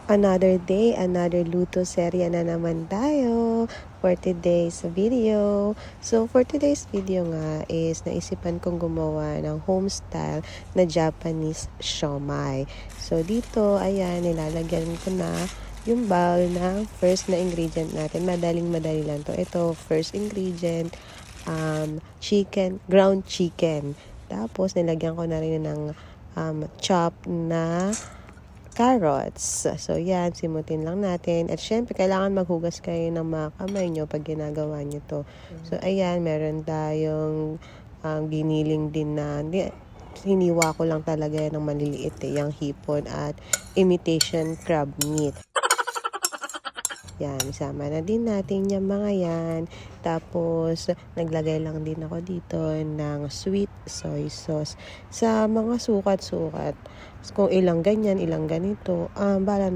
Another day, another luto serya na naman tayo for today's video. So, for today's video nga is naisipan kong gumawa ng home style na Japanese siomai. So, dito, ayan, nilalagyan ko na yung bowl na first na ingredient natin. Madaling-madali lang to. Ito, first ingredient, ground chicken. Tapos, nilagyan ko na rin ng chopped na carrots. So, yan, simutin lang natin. At syempre, kailangan maghugas kayo ng mga kamay nyo pag ginagawa nyo to. So, ayan, meron tayong giniling din na, hiniwa ko lang talaga yan ng maliliit yung hipon at imitation crab meat. Yan, isama na din natin yung mga yan. Tapos, naglagay lang din ako dito ng sweet soy sauce. Sa mga sukat-sukat, kung ilang ganyan, ilang ganito, bala na